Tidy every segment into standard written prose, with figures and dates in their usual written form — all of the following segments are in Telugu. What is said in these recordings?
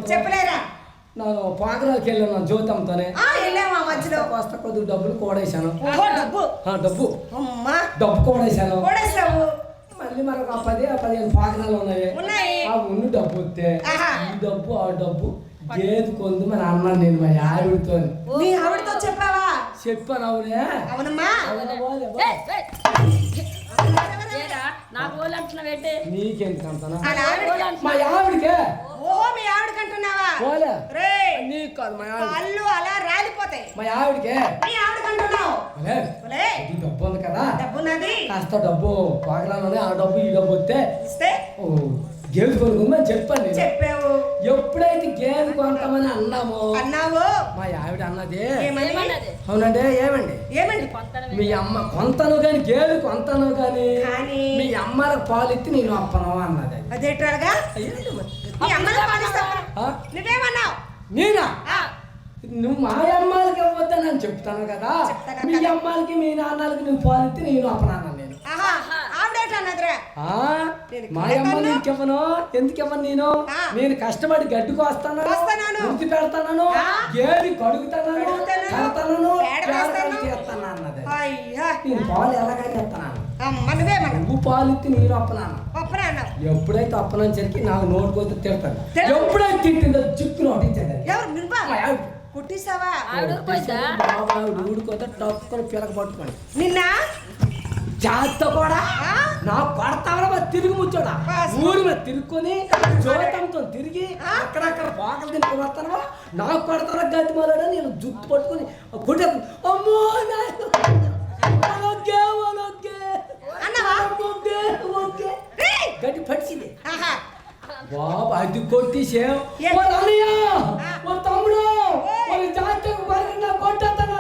చెప్పలేరా? నేను పాకరాలకి వెళ్ళాను జ్యోతంతోనే. వస్తా కొద్దిగా డబ్బులు కూడేశాను. డబ్బు డబ్బు కూడేశాను. మళ్ళీ మరొక 10-15 పాకరాలు ఉన్నాయి. ఆ ఉన్న డబ్బు వస్తే ఈ డబ్బు ఆ డబ్బు గేది కొంది మన అన్న నేను మా ఆవిడతో. నీ ఆవిడతో చెప్పావా? చెప్పాను. అవునే. అవునమ్మా. నీకెందుకు అంతనా? మా ఆవిడకే. ఓహో, మీ ఆవిడకి అంటున్నావా? నీకు కాదు, మా కళ్ళు అలా రాలిపోతాయి. మా ఆవిడకే. మీ ఆవిడకి అంటున్నావు? డబ్బు ఉంది కదా, డబ్బున్నది. కాస్త డబ్బు పాకరాలోనే ఆ డబ్బు ఈ డబ్బు వస్తే ఇస్తే గేదె కొనుక్కుందని చెప్పాను. చెప్పావు. ఎప్పుడైతే గేదె కొంటామని అన్నావు మా ఆవిడ అన్నది అవునండి. ఏమండి మీ అమ్మ కొంతను గాని గేదె కొంతను గాని మీ అమ్మలకు పాలిచ్చి నేను అప్పను అన్నది. అదేట్రాగా నువ్వేమన్నావు? నేనా? నువ్వు మా అమ్మాలకి ఇవ్వద్దని నేను చెప్తాను కదా. మీ అమ్మాలకి మీ నాన్నలకి నువ్వు పాలిచ్చి నేను అప్పనాన్న. నేను మా అమ్మ నీకెవ్వను. ఎందుకు ఇవ్వను? నేను కష్టపడి గడ్డుకు వస్తాను, ఉడికి పెడతాను, గేది కడుగుతాను, చేస్తాను అన్నది. నేను పాలు ఎలాగైనా ఇస్తాను. నువ్వు పాలు ఇచ్చి నేను అప్పనాను. ఎప్పుడైతే అప్పనని చెప్పి నాకు నోటుకోతే తిడతాను. ఎప్పుడైతే తిట్టిందో చిక్కు నోటించాను. ఊడికోతే టక్కుని పిలక పట్టుకోండి. నిన్న జాత కూడా నాకు కొడతావా? తిరిగి ముచ్చోడా ఊరి మీద తిరుక్కొని జోతంతో తిరిగి అక్కడక్కడ బాకలు తింటూ వస్తానవా? నాకు కొడతావా? గది మొదడ నేను జుట్టు పట్టుకొని కొట్టే. అమ్మో గడ్డి పడిచింది బాబు. అది కొట్టిసేవ్ తమ్ముడు జాతకు కొట్టేస్తాను.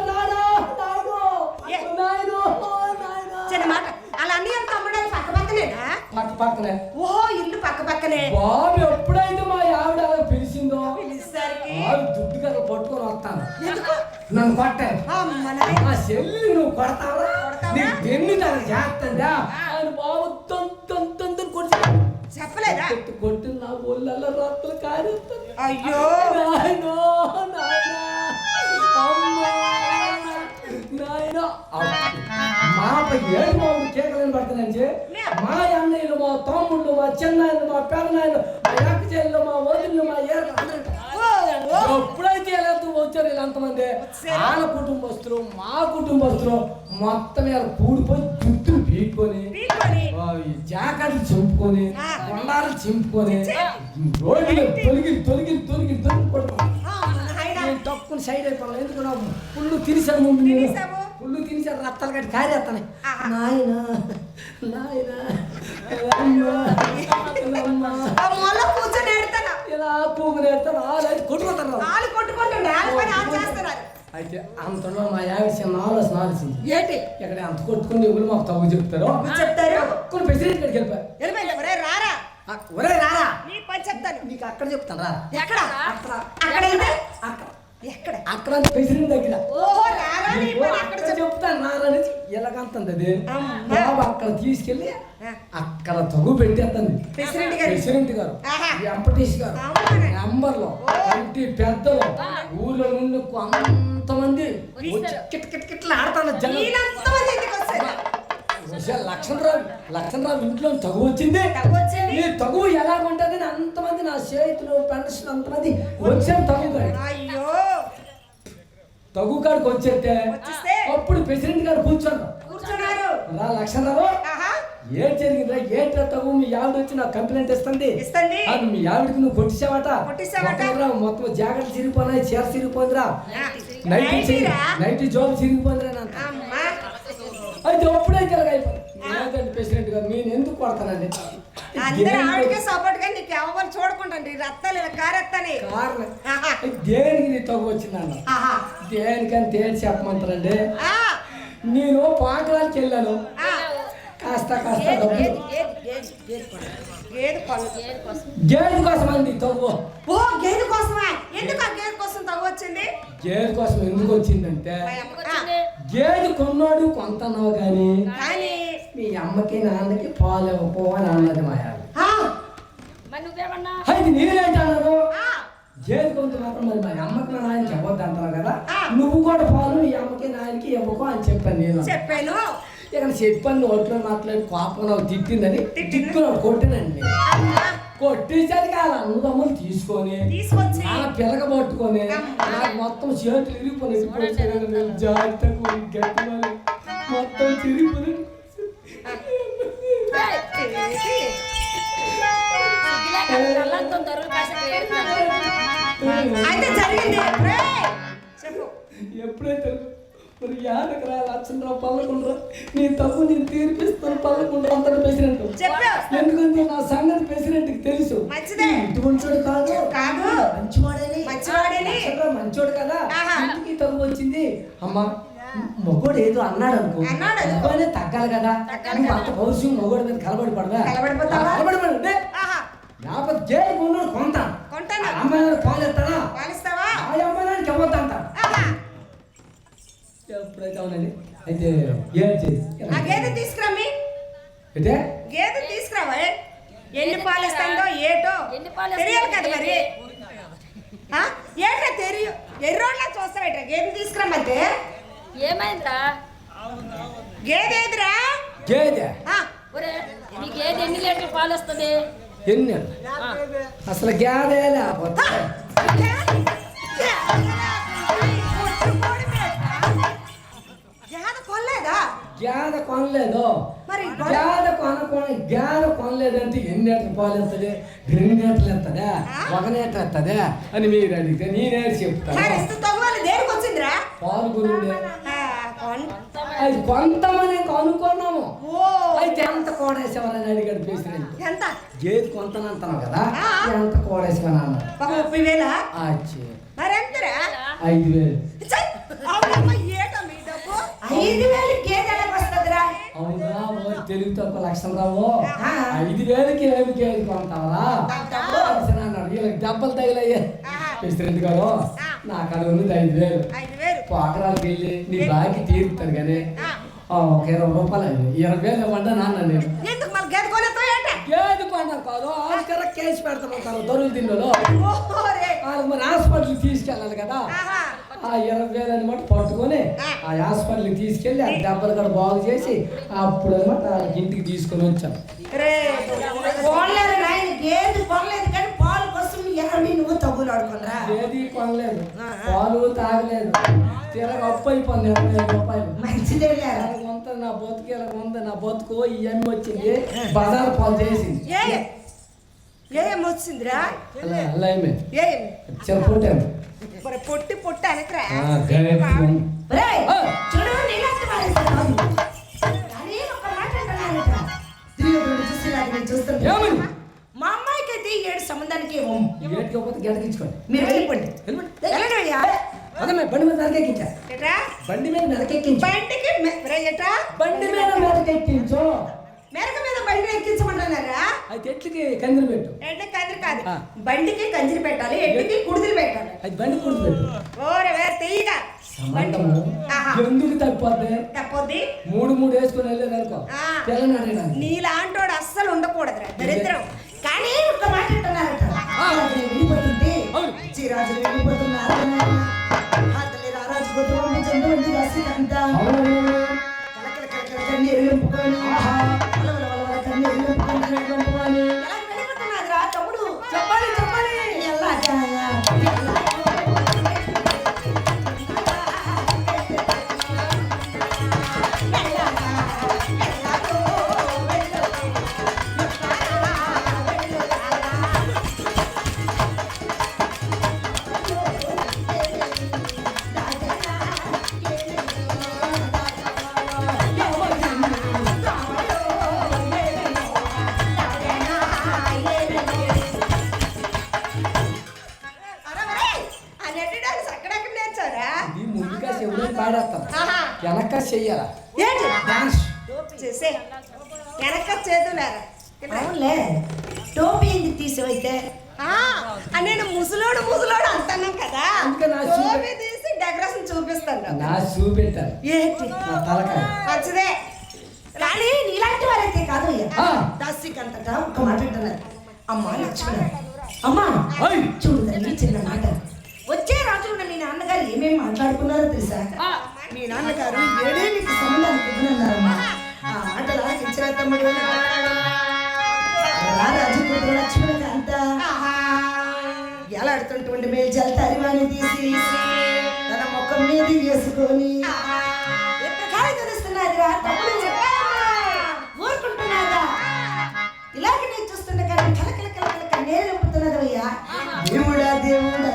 అలా అన్ని తమ్ముడు పక్క పక్కనేనా? పక్క పక్కనే. ఓహో, ఇల్లు పక్క పక్కనే. బాబు ఎప్పుడైతే మా ఆవిడ పిలిచిందో దుడ్డు కదా పట్టుకొని వస్తాను. నన్ను కొట్టాను. ఆ చెల్లి నువ్వు కొడతావా? నీకు పెన్ను దాన్ని చేస్తందా అని బాబు తొంత కొట్టి చెప్పలేదా? కొట్టి నా ఒళ్ళల్లో రొట్టలు కారేస్తాను. అయ్యో మా ఏడు మామూలు కేకలను పడుతున్నాంచి మా అన్నయ్యలు, మా తమ్ముళ్ళు, మా చిన్నాయలు, మా పెదనాయలు, మా అక్క చెల్లెలు, మా వదిళ్ళు, మా ఎప్పుడైతే ఎలా వచ్చారు వీళ్ళంతమంది వాళ్ళ కుటుంబస్తులు మా కుటుంబస్తులు మొత్తం ఇలా కూడిపోయి జుట్టులు పీక్కొని జాకెట్లు చింపుకొని కొండాలు చింపుకొని రోడ్లు తొలిగి పడుకోండి. తక్కువ సైడ్ అయిపోవాలి. ఎందుకు పుల్లు తిరిసాను ముందు పుల్లు తిరిసాను రత్తాలు కట్టి కారేస్తాను. ఇలా కూకుని ఎడతాను. కొట్టుకుంటారు. అయితే అంతలో మా ఆవిడ చిన్న ఆలోచింది. ఏంటి ఎక్కడ అంత కొట్టుకుని ఎవరు మాకు తగ్గు చెప్తారు కొన్ని ప్రెసిడెంట్ గడికి వెళ్ళిపోయా. రారా నీకు అక్కడ చెప్తాను. రా అక్కడ ప్రెసిడెంట్ దగ్గర చెప్తాను రారని ఎలాగంటుంది. అది బాబు అక్కడ తీసుకెళ్ళి అక్కడ తగు పెట్టేస్తుంది ప్రెసిడెంట్ గారు, ఎంపటీస్ గారు, నంబర్లో ఇంటి పెద్దలు ఊళ్ళో నుండి అంతమంది కిట్లా ఆడతాను. లక్షణరావు ఇంట్లో తగు వచ్చింది. ఈ తగు ఎలాగుంటది? అంతమంది నా స్నేహితులు ఫ్రెండ్స్ అంతమంది వచ్చాను తగు కాడికి వచ్చేస్తే అప్పుడు ప్రెసిడెంట్ గారు కూర్చున్నారు. లక్షణరావు ఏం జరిగిందిరా? ఏంట్రా తగు? మీ ఆవిడ వచ్చి నాకు కంప్లైంట్ ఇస్తుంది. అది మీ ఆవిడకి నువ్వు కొట్టిసావట. మొత్తం జాకెట్లు చిరిగిపోయినాయి, చీర చిరిగిపోయిందిరా, నైట్ జాబ్ చిరిగిపోయిందిరా. అయితే ఎప్పుడైతే అయిపోయింది ప్రెసిడెంట్ గారు నేను ఎందుకు కొడతానండి? దేనికి నీ తగ్గు వచ్చిందన్న? దేనికని తేల్చి చెప్పమంటారండి. నేను పాకరానికి వెళ్ళాను. కాస్త గేదె కోసం అండి తగ్గు. గేదె కోసమా? గేదె కోసం ఎందుకు వచ్చిందంటే గేదె కొన్నాడు కొంతన్నావు కానీ మీ అమ్మకి నాన్నకి పాలు ఇవ్వకో అని అన్నది మా ఆవిడ. నువ్వేమన్నా అయితే నేనేంటన్నాను ఆ, గేదె కొంత మాత్రం మరి మా అమ్మకి మా నాయనకి ఇవ్వద్దు అంటారు కదా ఆ. నువ్వు కూడా పాలు ఈ అమ్మకి నాయనకి ఇవ్వకు అని చెప్పాను నేను చెప్పాను ఇక్కడ చెప్పాను ఒట్లో మాట్లాడి కోపం నాకు తిట్టిందని తిట్టుకున్నాడు కొట్టినండి అమ్మా, కొట్టేసరికి వాళ్ళ అన్నదమ్ములు తీసుకొని తీసుకొచ్చి నా పిల్లక పట్టుకొని నాకు మొత్తం చేతులు ఇరిగిపోయి జాగ్రత్తగా గట్టి మొత్తం చిరిగిపోయి కళ్ళంతో దొరుకు కాసేపు ఏడుస్తున్నాను. అయితే జరిగింది రేయ్, చెప్పు ఎప్పుడైతే మరి యాదకరా లక్షణరావు పల్లకుండా నీ తప్పు నేను తీర్పిస్తాను పల్లకుండా అంతటి ప్రెసిడెంట్ చెప్పు ఎందుకంటే నా సంగతి ప్రెసిడెంట్కి తెలుసు మంచిదే ఇటువంటి కాదు కాదు మంచివాడని మంచివాడని లక్షణరావు మంచోడు కదా ఆహా. ఇంటికి తప్పు వచ్చింది అమ్మా మొగోడు ఏదో అన్నాడు అనుకో అన్నాడు. మొగోడే తగ్గాలి కదా తగ్గాలి నువ్వు కదా. అంత భవిష్యం మొగోడు మీద కలబడి పడదా కలబడిపోతావా? కలబడి ఆహా, లేకపోతే జైలు ఉన్నాడు కొంత కొంటాను అమ్మాయి పాలు ఎత్తానా పాలిస్తావా ఆ అమ్మాయికి ఇవ్వద్దంట ఆహా, ఎప్పుడైతే అవునండి అయితే ఏం చేసి ఆ గేదె తీసుకురమ్మి అంటే గేదె తీసుకురావా ఎన్ని పాలు ఇస్తుందో ఏటో ఎన్ని పాలు తెలియాలి ఇస్తుందో కదా మరి ఆ, ఏటో తెలియ ఎర్రోళ్ళ చూస్తావేట గేదె తీసుకురమ్మంటే ఏమైందిరా గేదె ఏదిరా గేదె ఆ, ఒరే నీకు ఏది ఎన్ని లీటర్లు పాలు వస్తుంది ఎన్ని అసలు గేదె లేకపోతే గేదె కొనలేదా గేదె కొనలేదు మరి గేదె కొనలేదంటే ఎన్ని లీటర్ పాలు ఎత్తది 2 లీటర్లు ఎత్తదా 1 లీటర్ ఎత్తదా అని మీరు అడిగితే నేనే చెప్తాను మరి ఇంత తగువాలి దేనికి వచ్చిందిరా పాలు గురించి ఆ, కొన్- అది కొంతమంది అనుకున్నాము ఓ అయితే ఎంత కోడేసేవారని అడిగాడు ప్రెసిడెంట్ ఎంత గేదె కొంతనంటున్నావు కదా ఆ. ఎంత కోడేసుకోనా అన్న ఒక 30,000 అచ్చే మరి ఎంతరా 5,000 ఛై! అవునమ్మా, ఏటో మీ డబ్బు 5,000 గేదె ఎలా వస్తుందిరా అవునా ఓ తెలుగు తక్కువ లక్షణరావు ఆ. 5,000కి ఏమి గేదె కొంటావా కొంటాము. అన్నాడు వీళ్ళకి దెబ్బలు తగిలయ్యే ఆహా. ప్రెసిడెంట్ గారు ఆ. నా కాడ ఉన్నది 5,000 5,000 పోకరాలకు వెళ్ళి నీ బాకి తీరుతాను కానీ ఆ. ఒక 20 రూపాయలు 20,000 ఇవ్వండి నాన్న నేను ఎందుకు మళ్ళీ గేదె కొనేతో ఏంట గేదె కొన్నాను కాదు ఆస్కర కేసు పెడతామంటారు దొరుకులు తిన్నలో ఓరే వాళ్ళకి మరి హాస్పిటల్కి తీసుకెళ్ళాలి కదా ఆహా ఆ 20,000 అనమాట పట్టుకొని ఆ హాస్పిటల్కి తీసుకెళ్ళి ఆ దెబ్బలు కూడా బాగు చేసి అప్పుడు అనమాట వాళ్ళకి ఇంటికి తీసుకొని వచ్చాను రే కొనలేదు నాయన గేదె కొనలేదు కానీ పాలు కోసం ఎరమి నువ్వు తగ్గులు ఆడుకున్నా ఏది కొనలేదు పాలు తాగలేదు తిరగ అప్పు అయిపోయింది 20,000 రూపాయలు మంచిదే కొంత నా బతుకు ఇలా ఉంది నా బతుకు ఇవన్నీ వచ్చింది బజార్ పాలు చేసింది ఏం వచ్చిందిరా అలా అలా ఏమే ఏం చెప్పాను మరి పొట్టి పొట్టి అనకరా రేయ్, చూడు నీలాంటి వాడు కానీ ఒక మాట అంటున్నానట చూస్తుంటే ఏమని మా అమ్మాయికి అయితే 7 సంబంధానికి ఏటికి పోతే గెడకించుకోండి మీరు వెళ్ళిపోండి వెళ్ళండి అయ్యా అదే బండి మీద నరకెక్కించా ఏట్రా బండి మీద నరకెక్కించు బండికి ఏట్రా బండి మీద నరకెక్కించు మెరక మీద బండి ఎక్కించమంటున్నారా అయితే ఎట్లకి కందిరి పెట్టు అంటే కందిరి కాదు ఆ. బండికి కందిరి పెట్టాలి ఎట్టికి కుడిదిరి పెట్టాలి అది బండి కుడి పెట్టు ఓరే వేరే తెయ్యగా సంబంధము ఆహా. ఎందుకు తప్పిపోద్ది తప్పొద్ది 3 వేసుకొని వెళ్ళేది అనుకో ఆ. తెల్లని అడగడానికి నీలాంటోడు అస్సలు ఉండకూడదురా దరిద్రం కానీ ఒక మాట అంటున్నారట ఆ. వెళ్ళిపోతుంది అవును. చీరాజు వెళ్ళిపోతున్నారు హాతలి రారాజు గోత్రం చంద్రుడి రాసి అంతా అవును. కన్నీరు నింపుకొని ఆహా. వలవల కన్నీరు నింపుకొని ఎలా వెళ్ళిపోతున్నాదిరా తమ్ముడు చెప్పాలి చెప్పాలి ఎలాగా ఇది ముందుగా చెవులని పాడేస్తాం ఆహా. వెనక చెయ్యాలా ఏంటి డాన్స్ చేసే వెనక చేతులారా అవునులే టోపీ ఎందుకు తీసేవైతే నేను ముసలోడు అంటున్నాం కదా అందుకే నా చూపే- టోపీ తీసి డెకరేషన్ చూపిస్తాను నా చూపెట్టాను ఏంటి నా తలకాయ మంచిదే కానీ నీలాంటి వాళ్ళైతే కాదు అయ్యా ఆ. దాసిక్ అంతటా ఒక్క మాట అంటున్నారు అమ్మా లక్ష్మణ, అమ్మా ఓయ్ చూడు తల్లి, చిన్న మాట. వచ్చే రాజున్న మీ నాన్నగారు ఏమేమి మాట్లాడుకున్నారో తెలుసా? ఆ, మీ నాన్నగారు ఏడేళ్ళకి సంబంధానికి ఇవ్వనన్నారమ్మా. ఆ మాటలు ఆలకించిన తమ్ముడు రాజకూతురు లక్ష్మణ అంత ఎలాడుతుంటువంటి మేల్చాలి తరివాణి తీసి తన ముఖం మీద వేసుకొని ఎప్పుడు కాయ తెలుస్తున్నది రా తమ్ముడు, ఊరుకుంటున్నాదా? ఇలాగ నేను చూస్తుండే కానీ కలకల కలకల నేను నొప్పుతున్నది అయ్యా. దేవుడా దేవుడా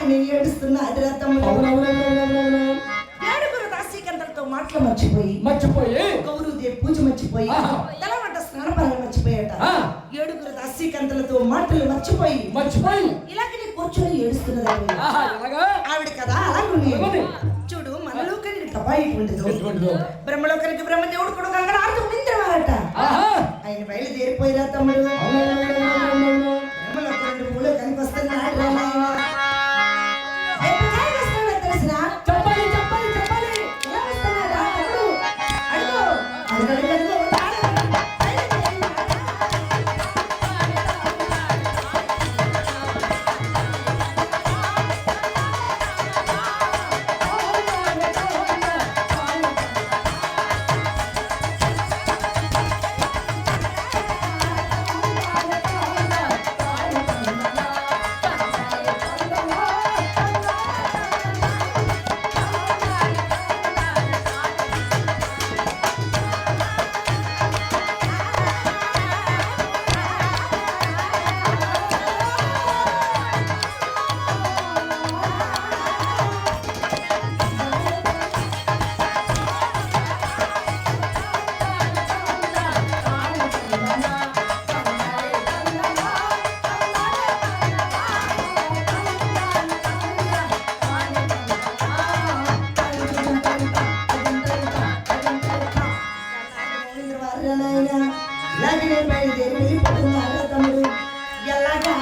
నేను ఏడుస్తున్నా అదిరా తమ్ముడు. అవునవునవునవునవును ఏడుగురు దాసీకంతలతో మాటలు మర్చిపోయి మర్చిపోయి గౌరవదేవి పూజ మర్చిపోయి ఆహా. తలవంట స్నానపాలను మర్చిపోయాట. ఆ. ఏడుగురు దాసీకంతలతో మాటలు మర్చిపోయి ఇలాగనే కూర్చొని ఏడుస్తున్నది ఆహా, ఎలాగా? ఆవిడ కదా అలాగుంది. అలాగుంది. చూడు మనలోకరికి తప్ప ఎటువంటిదో ఎటువంటిదో? బ్రహ్మలోకరికి బ్రహ్మదేవుడు కూడా గంగడ ఆడుతూ నిందిరవారట. ఆహా. ఆయన బయలుదేరిపోయిరా తమ్ముడు. అవునవునవునవునవును. బ్రహ్మలోకరికి భూలోకానికి వస్తున్నాడు రా నాయనా. ఎప్పుడు కాయ వస్తున్నాడో తెలిసినా? చెప్పాలి చెప్పాలి చెప్పాలి. ఎలా వస్తున్నాడా తమ్ముడు? అడుగు. అడుగు, అడుగు, అడుగు. ఇలాగనే బయలుదేరి వెళ్ళిపోతున్నాడు తమ్ముడు. ఎలాగా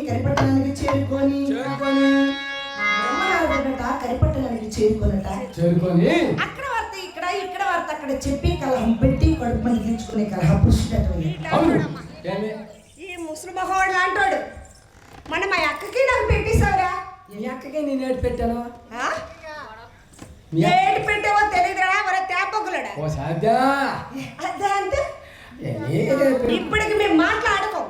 కరిపట్టణానికి చేరుకొని బ్రహ్మనాథుడట కరిపట్టణానికి చేరుకొనట. చేరుకొని అక్కడ వార్త ఇక్కడ, ఇక్కడ వార్త అక్కడ అక్కడ చెప్పి కలహం పెట్టి కడుపు మంది తీర్చుకునే కలహ పురుషుడు. అవును ఏమి ఈ ముసలి మొహోడు లాంటోడు మన మా అక్కకి నాకు పెట్టేశావురా. ఈ అక్కకే నేను ఏడు పెట్టాను. ఆ? మీ అక్క- ఏడు పెట్టావో తెలియదురా మరి తేపొగ్గులడా. ఓ సాధ్యా అదే అంటే ఇప్పటికి మేము మాట్లాడుకోం,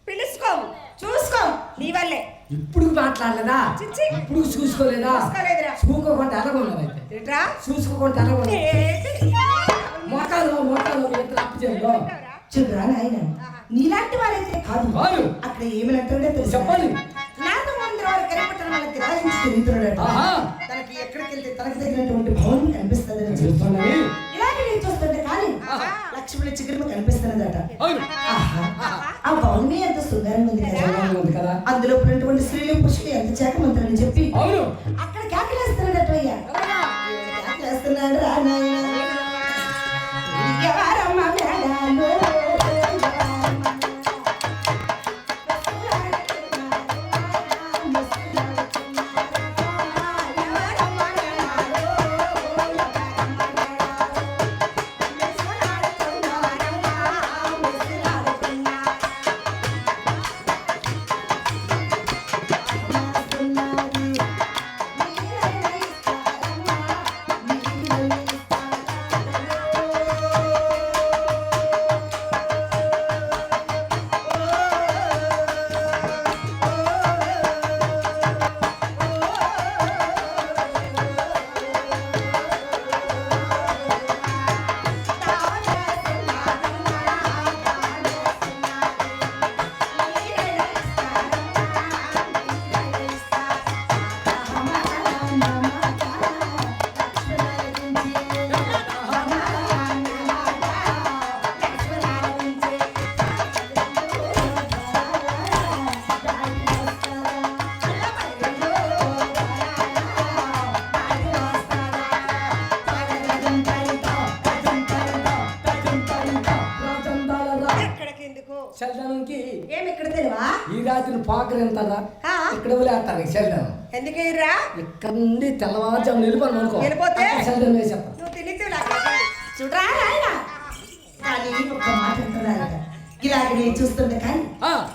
పిలుచుకోం, చూసుకోం నీ వల్లే. ఇప్పుడు మాట్లాడలేదా? చిచ్చి. ఇప్పుడు చూసుకోలేదా? చూసుకోలేదురా. చూసుకోకుండా ఎలాగొన్నారు అయితే ఏంట్రా? చూసుకోకుండా ఎలాగొన్నారు ఏంటి? మోకాలు మోకాలు ఎంత అప్పు చేయాలో చూడరా నాయన, నీలాంటి వాళ్ళైతే కాదు. కాదు. అక్కడ ఏమని అంటుండే తెలుసా? చెప్పండి. నాతో ముందు వారు కనిపెట్టడం వల్ల గ్రహించి తిరుగుతున్నాడట. ఆహా. తనకి ఎక్కడికి వెళ్తే తనకి తగినటువంటి భవనం కనిపిస్తుందని చెప్పి చూస్తున్నాని ఇలాగే నేను చూస్తుంటే కానీ లక్ష్మణుడి చిగురు కనిపిస్తున్నదట. అవును ఆహా. ఆ భవనమే ఎంత సుందరంగా ఉంది కదా. చాలా ఉంది కదా. అందులో ఉన్నటువంటి స్త్రీలు పురుషులు ఎంత చేకమంటారని చెప్పి అవును అక్కడ కేకలేస్తున్నాడట. అయ్యా కేకలేస్తున్నాడు రా నాయన. ఎవరమ్మ మేడాలు? చల్దానికి ఏమి ఇక్కడ తెలివా? ఈ రాత్రి పాకరు వెళ్తారా? ఆ. ఇక్కడ వదిలేస్తారు చల్దాను. ఎందుకేరా? ఇక్కడ నుండి తెల్లవారుజాము వెళ్ళిపోను అనుకో. వెళ్ళిపోతే? చల్దాను వేసేస్తాను. నువ్వు తినితే చూడరా నాయన, కానీ ఒక్క మాట అంటున్నారట. ఇలాగ నేను చూస్తుంటే కానీ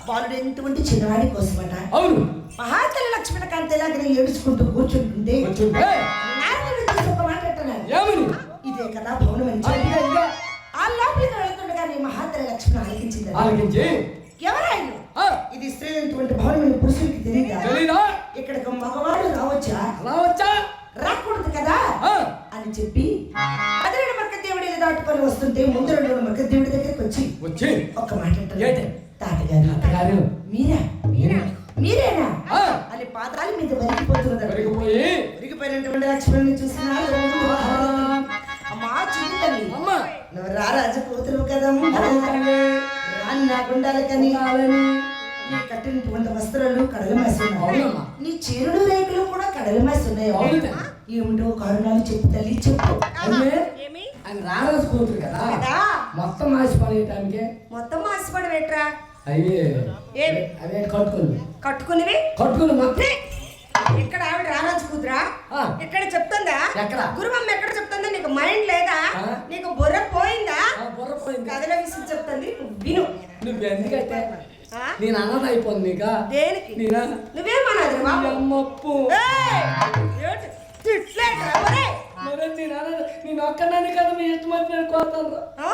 వాళ్ళు ఎటువంటి చిన్నవాడి కోసమట. అవును మహాతల్లి లక్ష్మణకాంత ఇలాగ నేను ఏడుచుకుంటూ కూర్చుంటుంటే కూర్చుంటే నారదుడు చూసి ఒక మాట అంటున్నాడు. ఏమని? ఇదే కదా భవనం అని చెప్పి ఆ లోపలికి వెళ్తుండగా నీ మహాతల్లి లక్ష్మణ ఆలకించింది. ఆలకించి ఎవరాయన? ఆ, ఇది స్త్రీ అయినటువంటి భవనం పురుషులకి తెలియదా? తెలీదా? ఇక్కడికి మగవాడు రావచ్చా? రావచ్చా? రాకూడదు కదా ఆ, అని చెప్పి అదే మక్క దేవుడి దాటుకొని వస్తుంటే ముందు రెండు మక్క దేవుడి దగ్గరికి వచ్చి వచ్చి ఒక్క మాట అంటారు. ఏంటి? తాతగారు అత్తగారు మీరా మీరేనా ఆ. అని పాదాల మీద వరిగిపోతున్నది. పెరిగిపోయి వరిగిపోయినటువంటి లక్ష్మణుని చూసిన అమ్మా చిన్ని తల్లి, అమ్మా నువ్వు రారాజు కూతురు కదా, రాని నా గుండాలి కానీ నీ కట్టినటువంటి వస్త్రాలు కడలు మాస్తున్నాయి. అవునమ్మా. నీ చీరుడు రేకులు కూడా కడలు మాస్తున్నాయి. అవును. ఏమిటో కారణాలు చెప్పు తల్లి, చెప్పు. అవునే ఏమి? ఆయన రారాజు కూతురు కదా, కదా? మొత్తం మాసి పడేయటానికి మొత్తం మాసిపడి పెట్టరా? అవి ఏమి? అవే కట్టుకుని కట్టుకునివి కట్టుకుని మొత్తం ఇక్కడ ఆవిడ రారాజు కూతురా? ఆ. ఇక్కడ చెప్తుందా? ఎక్కడ? గురువమ్మ ఎక్కడ చెప్తుందా? నీకు మైండ్ లేదా? ఆ. నీకు బుర్ర పోయిందా? బుర్ర పోయింది. కథల విషయం చెప్తుంది, విను. నువ్వు ఎందుకంటే ఆ? నేను అన్నది అయిపోయింది నీకా. దేనికి? నేనా నువ్వేమన్నది బాబు? అమ్మప్పు ఏయ్! ఏంటి? తిట్లేట్రా ఒరేయ్? మరి నేను ఒక్కదాన్ని కదా మీ ఇష్టమని నేను కోతాను. ఆ?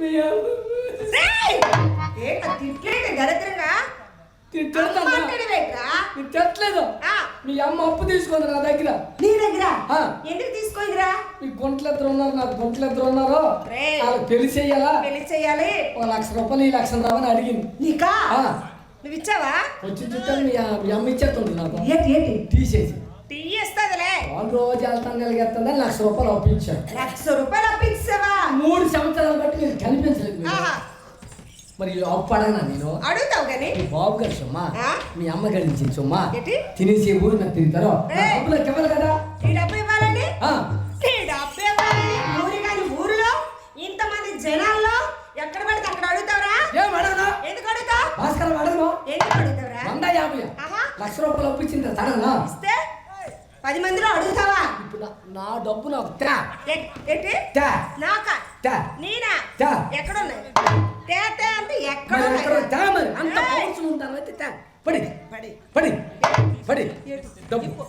ఏయ్! ఏంటా తిట్లేట దరిద్రంగా? మాట్లాడవేట్రా? నీకు తెట్లేదు. ఆ. మీ అమ్మ అప్పు తీసుకుంది నా దగ్గర. నీ దగ్గర ఆ. ఎందుకు తీసుకోయిందిరా? మీ గుంటలు ఇద్దరు ఉన్నారు, నాకు గుంటలు ఇద్దరు ఉన్నారు. రేయ్. వాళ్ళకి పెళ్లి చెయ్యాలా? పెళ్లి చెయ్యాలి. ఒక ₹1,00,000 ఈ ₹1,00,000 అని అడిగింది. నీకా? ఆ. నువ్వు ఇచ్చావా? వచ్చి చుట్టాను మీ అమ్మ ఇచ్చేస్తుంది నాకు ఏంటి ఏంటి? తీసేసి. టీ ఇస్తుందిలే. వాళ్ళు రోజు వెళ్తాను కలిగేస్తుందని ₹1,00,000 అప్పించాడు. ₹1,00,000 అప్పించావా? 3 సంవత్సరాలు బట్టి మీరు కనిపించలేదు మీరు. ఆహా. మరి అప్పు అడగనా నేను? అడుగుతావు కానీ మీ బాబు గారు సొమ్మా, ఆ? మీ అమ్మ గడించింది సొమ్మా, ఏంటి? తినేసి ఊరు నాకు తిరుగుతారో ఏయ్. డబ్బులు ఇవ్వాలి కదా. ఈ డబ్బు ఇవ్వాలని ఆ, ఈ డబ్బు ఇవ్వాలని ఊరి కానీ ఊరిలో ఇంతమంది జనాల్లో ఎక్కడ పడితే అక్కడ అడుగుతావురా? ఏం అడగను? ఎందుకు అడుగుతావు? భాస్కర్ అడగను. ఎందుకు అడుగుతావురా? 150 ఆహా. ₹1,00,000 అప్పించింది తడనా? ఇస్తే 10 మందిలో అడుగుతావా? ఇప్పుడు నా డబ్బు నాకు తే ఏంటి తే నాకా తే నేనా తే. ఎక్కడున్నాయి? తే తే అంటే ఎక్కడ మరి ఉన్నాయి? ఎక్కడ తే మరి అంత పవర్స్ ఉంటాను అయితే తే పడి పడి. పడి పడి డబ్బు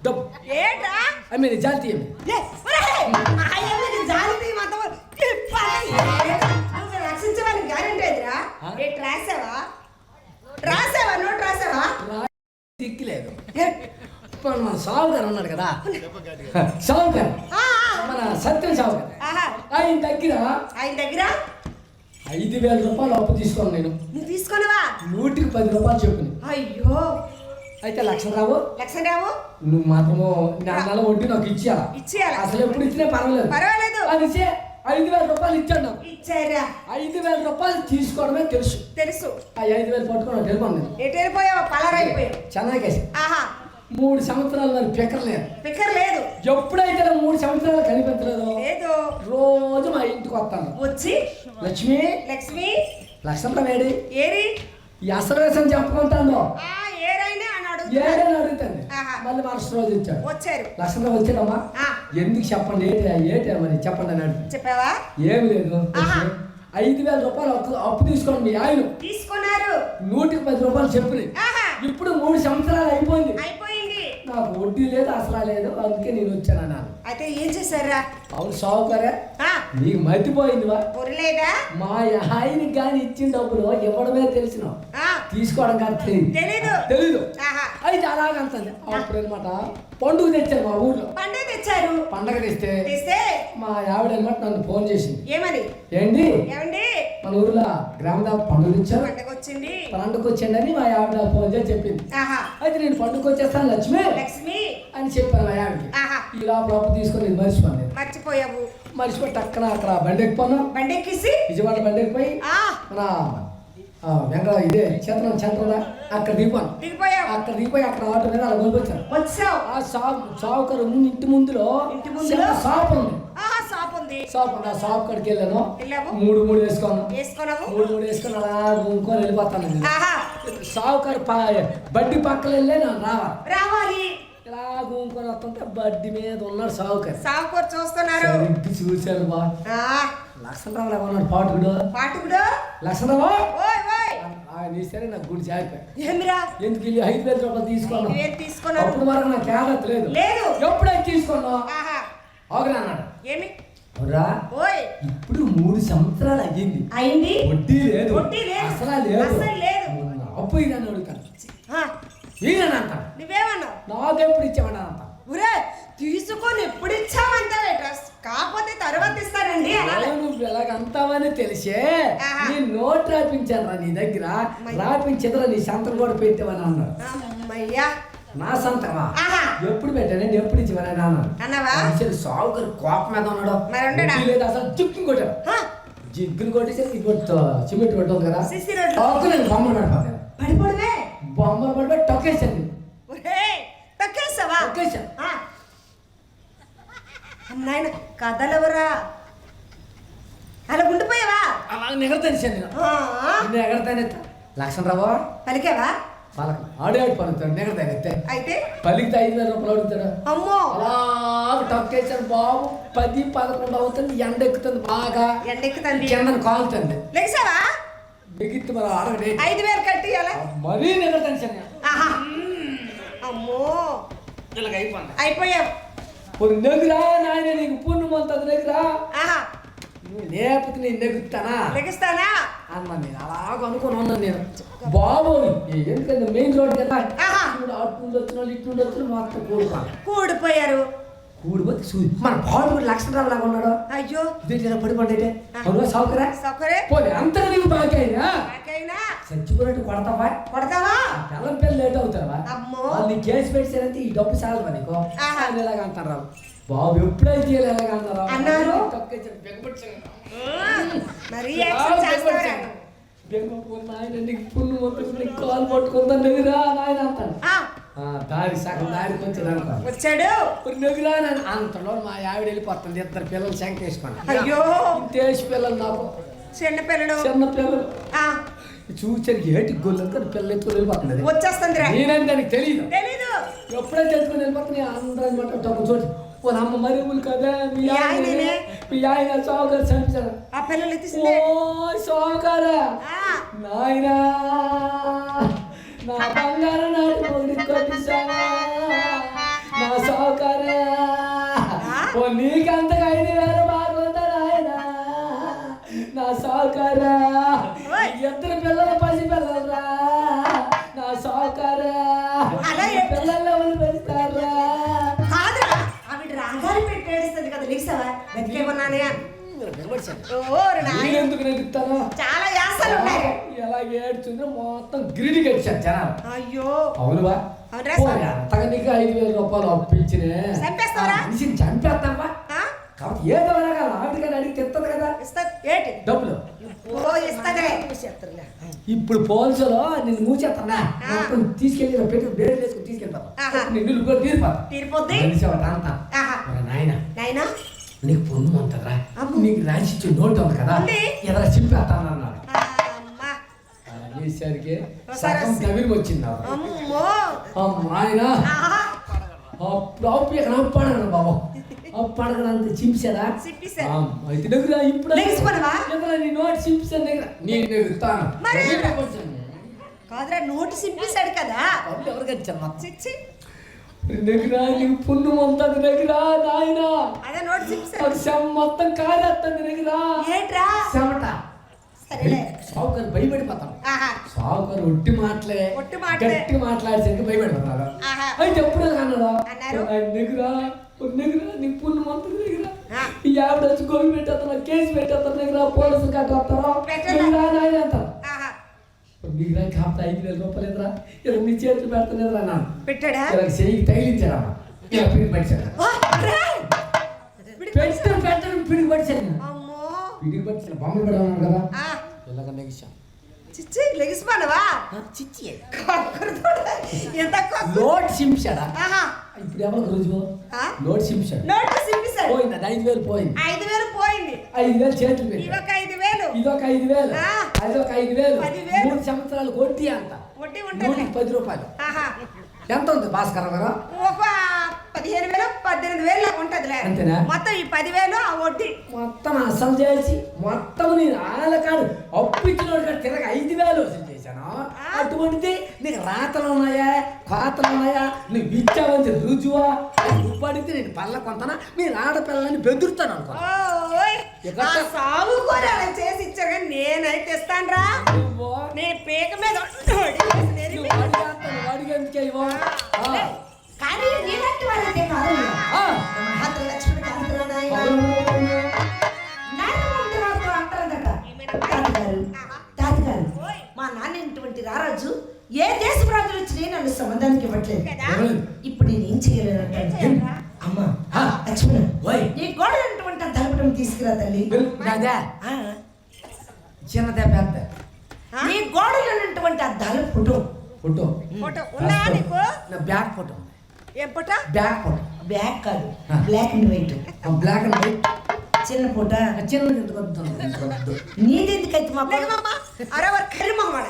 డబ్బు ఏంట్రా ఐ మీన్ జాతి ఏమి లే, ఒరేయ్, ఆ ఏమిటి జాలితీ మొత్తం తిప్పాలి. నువ్వు రక్షించమని గ్యారెంటీ ఎదురా? ఏంటి రాసావా? నోట్ రాసావా? దిక్కులేదు ఇప్పుడు మన సావు గారు ఉన్నాడు కదా సావు గారు మన సత్యం సావు గారు ఆహా, ఆయన దగ్గర ఆయన దగ్గర 5,000 రూపాయలు అప్పు తీసుకోను నేను నువ్వు తీసుకున్నావా? 100కి 10 రూపాయలు చెప్పుని అయ్యో అయితే లక్ష్మణరావు లక్ష్మణరావు నువ్వు మాత్రము నెల వడ్డీ నాకు ఇచ్చేయాలా ఇచ్చేయాలా? అసలు ఎప్పుడు ఇచ్చినా పర్వాలేదు పర్వాలేదు అది 5,000 రూపాయలు ఇచ్చాడు నాకు ఇచ్చారా? 5,000 రూపాయలు తీసుకోవడమే తెలుసు తెలుసు. ఆ 5,000 పట్టుకుని వెళ్ళిపోను నేను ఎటు వెళ్ళిపోయావా? పలారైపోయావు. చెన్నైకేసి ఆహా 3 సంవత్సరాలు మరి పిక్కర్లేదు పిక్కర్ లేదు. ఎప్పుడైతే నా 3 సంవత్సరాలు కనిపించలేదో లేదు. రోజు మా ఇంటికి వస్తాను వచ్చి లక్ష్మి లక్ష్మి లక్ష్మణ వేడి ఏరి ఈ అసలు వేసం చెప్పుకుంటాను ఆ ఏరైనా అని అడుగుతా. ఏడని అడుగుతాను ఆహా. మళ్ళీ మరుసటి రోజు ఇచ్చాడు వచ్చారు. లక్ష్మణ వచ్చాడమ్మా ఆ ఎందుకు చెప్పండి ఏంటి మరి చెప్పండి అని అడుగు చెప్పావా? ఏమి లేదు ఆహా. 5,000 రూపాయలు అప్పు తీసుకోండి మీ ఆయన తీసుకున్నారు. 100కి 10 రూపాయలు చెప్పుని ఆహా ఇప్పుడు 3 సంవత్సరాలు అయిపోయింది అయిపోయింది. నాకు వడ్డీ లేదు అసలు లేదు అందుకే నేను వచ్చాను అన్నాను అయితే ఏం చేశారా? అవును సావుకారే ఆ నీకు మర్చిపోయిందివా పొరలేదా? మా ఆయనకి కానీ ఇచ్చిన డబ్బులు ఇవ్వడమే తెలిసిన ఆ తీసుకోవడం కానీ తెలీదు. తెలీదు ఆహా అయితే అలాగంటుంది అప్పుడు అనమాట పండుగ తెచ్చారు మా ఊర్లో పండుగ తెచ్చారు. పండగ తెస్తే తెస్తే మా ఆవిడ అనమాట నన్ను ఫోన్ చేసింది ఏమని? ఏంటి ఏమండి మన ఊర్లో గ్రామ పండుగ తెచ్చారు పండుగ వచ్చింది. పండుగ వచ్చిందని మా ఆవిడ ఫోన్ చేసి చెప్పింది ఆహా అయితే నేను పండుగ వచ్చేస్తాను లక్ష్మి లక్ష్మి అని చెప్పాను మా ఆవిడకి ఆహా ఈ లోపల అప్పు తీసుకొని ఇది మర్చిపోయాను మర్చిపోయావు. మర్చిపోయి టక్కన అక్కడ బండి ఎక్కిపోను బండెక్కిసి విజయవాడ బండి ఎక్కిపోయి ఆ మన వెంకట ఇదే చేతనం చంద్రదా అక్కడ దిగిపోను దిగిపోయావు. అక్కడ దిగిపోయి అక్కడ ఆటో మీద అలా కొనిపోయాను వచ్చావు. ఆ షాప్ ఇంటి ముందులో ఇంటి ముందులో? షాప్ ఉంది ఆహా షాప్ ఉంది. షాప్ ఉంది ఆ షాప్ కాడికి వెళ్ళాను వెళ్ళావు. 3 వేసుకోను వేసుకున్నావు. 3 వేసుకొని అలా గుంకొని వెళ్ళిపోతాను నేను. ఆహా షావుకారు బడ్డీ పక్కన వెళ్ళే నన్ను రావాలి. ఇలా గుంకొని వస్తుంటే బడ్డీ మీద ఉన్నాడు షావుకారు సాగుకూర చూస్తున్నారు. సరిగ్గా చూశాను బా ఆ లక్ష్మణరావు లాగా ఉన్నాడు పాటుకుడు పాటుకుడు లక్ష్మణరావు ఓయ్ ఓయ్ నీ సరే నాకు గుడి జారిపోయి ఏమిరా? ఎందుకు వెళ్ళి 5,000 రూపాయలు తీసుకున్నాను 5,000 తీసుకున్నారు. అప్పుడు వరకు నాకు కేదత లేదు లేదు. ఎప్పుడైతే తీసుకున్నావు ఆహా ఆగరా అన్నాడు ఏమి? అవురా ఓయ్ ఇప్పుడు 3 సంవత్సరాలు అయ్యింది అయింది. వడ్డీ లేదు వడ్డీ లేదు. అసలు లేదు అసలు లేదు. అప్పు ఇదని అడుగుతాను ఆ, ఈయన అంటాను నువ్వేమన్నావు? నాకెప్పుడు ఇచ్చామని అంట ఒరే తీసుకొని ఎప్పుడు ఇచ్చావంటావే డ్రెస్ కాకపోతే తర్వాత ఇస్తానండి అనాలి. నువ్వు ఎలాగంతావని తెలిసే ఆహా. నీ నోట్ రాపించాను రా నీ దగ్గర రాపించదురా నీ సంతకం కూడా పెట్టావని అన్నాడు అమ్మయ్యా నా సంతకమా ఆహా ఎప్పుడు పెట్టాను ఎప్పుడు ఇచ్చావని అన్నాను అన్నావా? సాగు గారు కోపం మీద ఉన్నాడు మరి ఉండడా? వడ్డీ లేదు అసలు చుక్కు కొట్టాడు ఆ, జిగ్గులు కొట్టేసి ఇప్పుడు సిమెంట్ పట్టుకుంది కదా సిసి రోడ్లు టాకు నేను బొమ్మలు పడిపోతాను పడిపోవడమే. బొమ్మలు పడిపోయి టొక్కేసాను ఒరే తొక్కేసావా? టొక్కేసాను ఆ. నాయన కథలెవరా అలా ఉండిపోయావా? అలా నిగడతాను నేను ఆ, నిగడతానే లక్ష్మణరావు పలికావా? పలక ఆడాడు పలుకుతాడు నిగడతాను ఎత్తే అయితే పలికితే 5,000 రూపాయలు అడుగుతాడు అమ్మో అలా టొక్కేసాను బాబు 10, 11 అవుతుంది ఎండ ఎక్కుతుంది బాగా ఎండెక్కుతుంది. కింద కాలుతుంది లెగిసావా? ఎగిత్తి మరి ఆడగడే 5,000 కట్టియాలా? మరీ నిగడతాను ఆహా అమ్మో ఇలాగ అయిపోయింది అయిపోయావు. ఇప్పుడు నెగురా నాయన నీకు పుణ్యం అంతది నెగురా ఆహా నువ్వు లేకపోతే నేను నెగుతానా లెగిస్తానా? అన్నా నేను అలాగ అనుకుని ఉన్నాను నేను బాబు ఎందుకంటే మెయిన్ రోడ్ కదా ఆహా. చూడు అటు నుండి వచ్చిన వాళ్ళు ఇటు నుండి వచ్చిన మొత్తం కూడుకోవాలి కూడిపోయారు. కూడిపోతే చూడు మన పాడు కూడా లక్ష్మణరావు లాగా ఉన్నాడు అయ్యో ఇదేంటి ఇలా పడిపడ్డే అవును సౌకర్య సౌకర్య పోనీ అంతగా నీకు బాగా అయినా నాకైనా చచ్చిపోయినట్టు కొడతావా కొడతావా? పిల్లల పిల్లలు లేట్ అవుతావా అమ్మో వాళ్ళు నీ కేసు పెట్టారంటే ఈ డబ్బు చాలవా నీకు ఆహా. అని ఎలాగ అంటారు బాబు ఎప్పుడైతే ఎలాగ అంటారు అన్నారు. మరి యాక్షన్ చేస్తారా? నాయన నీకు పుణ్యం వస్తుంది నీకు కాలు పట్టుకుంటాను నెగిరా నాయన అంటాను ఆ, దారి సగం దారికి వచ్చాడు అనుకో వచ్చాడు. నెగిరా అంతలో మా ఆవిడ వెళ్ళిపోతుంది 2 పిల్లలు శంక వేసుకోండి అయ్యో ఇంతేసి పిల్లలు నాకు చిన్న పిల్లడు. చిన్న పిల్లలు ఆ, చూచారు ఏటి గొల్లు పిల్లలు ఎత్తుకుని వెళ్ళిపోతున్నది. వచ్చేస్తుందిరా. నేనని దానికి తెలియదు. తెలీదు. ఎప్పుడైతే ఎత్తుకుని వెళ్ళిపోతుంది అందరూ అనమాట డబ్బు చోటు వాళ్ళ అమ్మ మరి కదా మీ ఆయన సావుగారు చంపించారు. ఆ పిల్లలు ఎత్తిసిందే. ఓ సావుగారా నాయనా నా బంగారం నాటి మొగుడి కొట్టిసావా నా సావుకారా. ఓ నీకంతగా 5,000 బాగుందా నాయనా నా సావుకారా. ఇద్దరు పిల్లలు పసి పిల్లలరా నా సావుకారా. పిల్లలు ఎవరు పెడతారా? ఆవిడ రాగాలు పెట్టి ఏడుస్తుంది కదా లేసావా బతికేమన్నానే. ఎందుకు నెగుతాను చాలా యాసలు ఉన్నాయి. ఎలా ఏడ్చుందో మొత్తం గిరిడి కట్టారు జనాలు. అయ్యో అవునువా అంతగా నీకు 5,000 రూపాయలు అప్పించిన మనిషిని చంపేస్తావా కాబట్టి ఏదో ఆవిడకని అడిగి తెస్తుంది కదా డబ్బులు. ఇప్పుడు పోల్సలో నేను మూచేస్తున్నా మొత్తం తీసుకెళ్ళి పెట్టి బేడలు వేసుకుని తీసుకెళ్తాను. నిన్ను కూడా తీరిపోద్ది నాయన నీకు పొన్ను ఉంటుందిరా నీకు రాసిచ్చే నోటు ఉంది కదా ఎదరా చింపేస్తాను అన్నాడు. అనేసరికి సగం కవిరి వచ్చింది ఆయన అప్పుడు బాబు అప్పడగడంత చింపారా అయితే దగ్గర ఇప్పుడు నీ నోటు చింపాను దగ్గర నేను ఎగురుతాను కాదురా నోటు చింపేశాడు కదా ఎవరు కట్టాను దగ్గర నీకు పుణ్యం ఉంటుంది దగ్గర నాయన మొత్తం కారేస్తుంది దగ్గర చెమట సావుకారు భయపడిపోతాం. సావుకారు ఒట్టి మాటలే గట్టి మాట్లాడేసరికి భయపడిపోతున్నాడు. అయితే ఎప్పుడు అన్నాడు దగ్గర నీ పుణ్యం ఉంటుంది దగ్గర ఈ ఆవిడ వచ్చి గోవి పెట్టేస్తున్నా కేసు పెట్టేస్తాను దగ్గర పోలీసులు కట్టేస్తారా నాయన అంటారు. నీకు కాపుతా 5,000 రూపాయలు ఎదురా ఇలా నీ చేతులు పెడతాను అన్నాను. పెట్టాడా ఇలా చెయ్యి తగిలించాడమ్మా ఇలా పిడికి పట్టాడు పెట్టడం పిడికి పట్టాను పిడికి పట్టిన బొమ్మలు పెడమన్నాను కదా ఇలాగ లెగిసాం చిచ్చి లెగిసిపోనవా చిచ్చి ఎంత నోట్ చింపాడా ఇప్పుడు ఎవరికి రోజు నోట్ చింపాడు నోట్ చింపేశాడు పోయింది 5,000 పోయింది 5,000 పోయింది 5,000 చేతులు పెట్టి ఇదొక 5,000 ఇదొక 5,000 అదొక 5,000 3 సంవత్సరాలు కొట్టి అంత వడ్డీ ఉంటుంది 10 రూపాయలు ఎంత ఉంది భాస్కర్ గారు ఒక 15,000 18,000 ఉంటదిలే అంతేనా మొత్తం ఈ 10,000 ఆ వడ్డీ మొత్తం అసలు చేసి మొత్తం నేను ఆలకాడు అప్పు ఇచ్చినోడు తిరగ 5,000 వసూలు చేశాను. అటువంటిది నీకు రాతలు ఉన్నాయా ఖాతలు ఉన్నాయా నువ్వు ఇచ్చావని రుజువా నువ్వు అడిగితే నేను పళ్ళ కొంతనా మీరు ఆడపిల్లని బెదురుతాను అనుకో సాగు కూడా అలా చేసి ఇచ్చారు కానీ నేనైతే ఇస్తాను రా నీ పీక మీద కానీ నీలాంటి వాళ్ళైతే కాదు మహాత్మ లక్ష్మణ అంటారంట తాతగారు మా నాన్న ఇటువంటి రారాజు ఏ దేశపు రాజులు వచ్చి నన్ను సంబంధానికి ఇవ్వట్లేదు. ఇప్పుడు నేనేం చేయలేను అమ్మా లక్ష్మణ నీ గోడలటువంటి తలపటం తీసుకురా తల్లి చిన్నదే పెద్ద నీ గోడలు ఉన్నటువంటి అద్దాల ఫోటో ఫోటో ఉన్నా నీకు బ్యాక్ ఫోటో ఏం ఫోటో బ్యాక్ ఫోటో బ్యాక్ కాదు black and white black and white చిన్న ఫోటో చిన్న నీదెందుకైతే మా అరే కర్రీ మగవాడ